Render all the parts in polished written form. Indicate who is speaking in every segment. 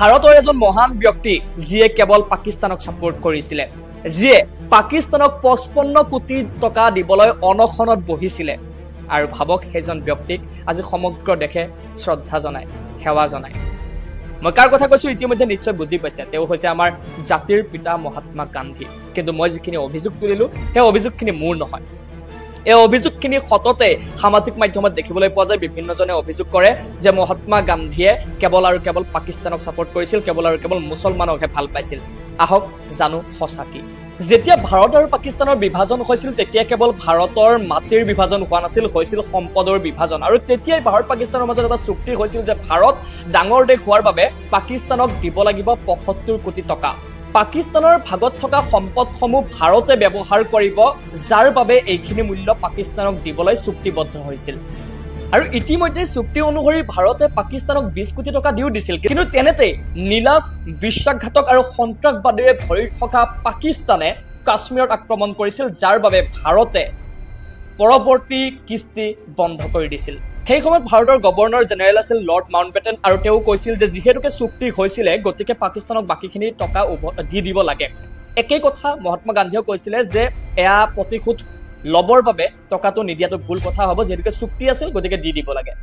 Speaker 1: ভাৰতৰ এজন মহান ব্যক্তি যিয়ে কেৱল পাকিস্তানক সাপোৰ্ট কৰিছিলে, যিয়ে পাকিস্তানক 55 কোটি টকা দিবলৈ অনশনত বহিছিলে। আৰু ভাবক সেইজন ব্যক্তিক আজি সমগ্ৰ দেশে শ্ৰদ্ধা জনায়, সেৱা জনায়। মই কাৰ কথা কৈছো ইতিমধ্যে নিশ্চয় বুজি পাইছে, তেওঁ হৈছে আমাৰ জাতিৰ পিতা মহাত্মা গান্ধী। কিন্তু মই যিখিনি অভিযোগ তুলিলো সেই অভিযোগখিনি মোৰ নহয়। এই অভিযোগখিনি সততে সামাজিক মাধ্যমত দেখিবলৈ পোৱা যায়। বিভিন্নজনে অভিযোগ কৰে যে মহাত্মা গান্ধীয়ে কেৱল আৰু কেৱল পাকিস্তানক সাপোৰ্ট কৰিছিল, কেৱল আৰু কেৱল মুছলমানকহে ভাল পাইছিল। আহক জানো সঁচা কি। যেতিয়া ভাৰত আৰু পাকিস্তানৰ বিভাজন হৈছিল তেতিয়া কেৱল ভাৰতৰ মাটিৰ বিভাজন হোৱা নাছিল, হৈছিল সম্পদৰ বিভাজন। আৰু তেতিয়াই ভাৰত পাকিস্তানৰ মাজত এটা চুক্তি হৈছিল যে ভাৰত ডাঙৰ দেশ হোৱাৰ বাবে পাকিস্তানক দিব লাগিব 75 কোটি টকা। পাকিস্তানৰ ভাগত থকা সম্পদসমূহ ভাৰতে ব্যৱহাৰ কৰিব, যাৰ বাবে এইখিনি মূল্য পাকিস্তানক দিবলৈ চুক্তিবদ্ধ হৈছিল। আৰু ইতিমধ্যে চুক্তি অনুসৰি ভাৰতে পাকিস্তানক 20 কোটি টকা দিও দিছিল। কিন্তু তেনেতে নীলাজ, বিশ্বাসঘাতক আৰু সন্ত্ৰাসবাদীৰে ভৰি থকা পাকিস্তানে কাশ্মীৰত আক্ৰমণ কৰিছিল, যাৰ বাবে ভাৰতে পৰৱৰ্তী কিস্তি বন্ধ কৰি দিছিল। সেই সময়ত ভাৰতৰ গভৰ্ণৰ জেনেৰেল আছিল লৰ্ড মাউণ্টবেটেন, আৰু তেওঁ কৈছিল যে যিহেতুকে চুক্তি হৈছিলে গতিকে পাকিস্তানক বাকীখিনি টকা দি দিব লাগে। একেই কথা মহাত্মা গান্ধীয়েও কৈছিলে যে এয়া প্ৰতিশোধ লবৰ বাবে টকাটো নিদিয়াটো ভুল কথা হ'ব, যিহেতুকে চুক্তি আছিল গতিকে দি দিব লাগে।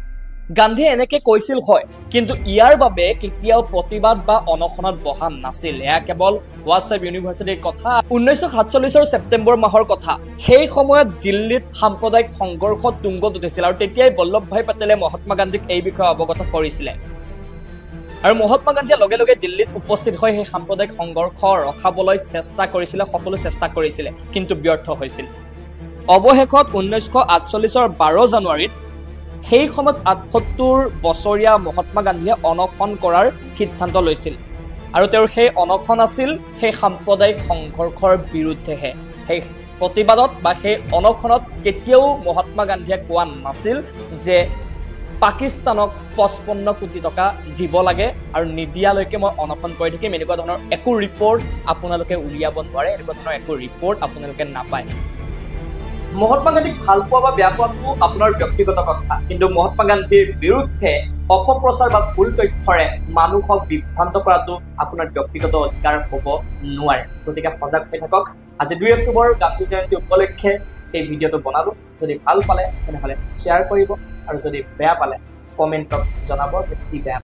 Speaker 1: গান্ধীয়ে এনেকে কৈছিল হয়, কিন্তু ইয়াৰ বাবে কেতিয়াও প্ৰতিবাদ বা অনশনত বহা নাছিল। এয়া কেৱল হোৱাটছএপ ইউনিভাৰ্চিটিৰ কথা। 1947 ছেপ্টেম্বৰ মাহৰ কথা। সেই সময়ত দিল্লীত সাম্প্ৰদায়িক সংঘৰ্ষ তুংগত উঠিছিল, আৰু তেতিয়াই বল্লভ ভাই পেটেলে মহাত্মা গান্ধীক এই বিষয়ে অৱগত কৰিছিলে। আৰু মহাত্মা গান্ধীয়ে লগে লগে দিল্লীত উপস্থিত হৈ সেই সাম্প্ৰদায়িক সংঘৰ্ষ ৰখাবলৈ চেষ্টা কৰিছিলে, সকলো চেষ্টা কৰিছিলে, কিন্তু ব্যৰ্থ হৈছিল। অৱশেষত 1948 12 জানুৱাৰীত সেই সময়ত 78 বছৰীয়া মহাত্মা গান্ধীয়ে অনশন কৰাৰ সিদ্ধান্ত লৈছিল। আৰু তেওঁৰ সেই অনশন আছিল সেই সাম্প্ৰদায়িক সংঘৰ্ষৰ বিৰুদ্ধেহে। সেই প্ৰতিবাদত বা সেই অনশনত কেতিয়াও মহাত্মা গান্ধীয়ে কোৱা নাছিল যে পাকিস্তানক 55 কোটি টকা দিব লাগে আৰু নিদিয়ালৈকে মই অনশন কৰি থাকিম। এনেকুৱা ধৰণৰ একো ৰিপৰ্ট আপোনালোকে উলিয়াব নোৱাৰে, এনেকুৱা ধৰণৰ একো ৰিপৰ্ট আপোনালোকে নাপায়। মহাত্মা গান্ধীক ভাল পোৱা বা বেয়া পোৱাটো আপোনাৰ ব্যক্তিগত কথা, কিন্তু মহাত্মা গান্ধীৰ বিৰুদ্ধে অপপ্ৰচাৰ বা ভুল তথ্যৰে মানুহক বিভ্ৰান্ত কৰাটো আপোনাৰ ব্যক্তিগত অধিকাৰ হ'ব নোৱাৰে। গতিকে সজাগ হৈ থাকক। আজি 2 অক্টোবৰ গান্ধী জয়ন্তী উপলক্ষে এই ভিডিঅ'টো বনালো। যদি ভাল পালে তেনেহ'লে শ্বেয়াৰ কৰিব, আৰু যদি বেয়া পালে কমেণ্টত জনাব যে কি বেয়া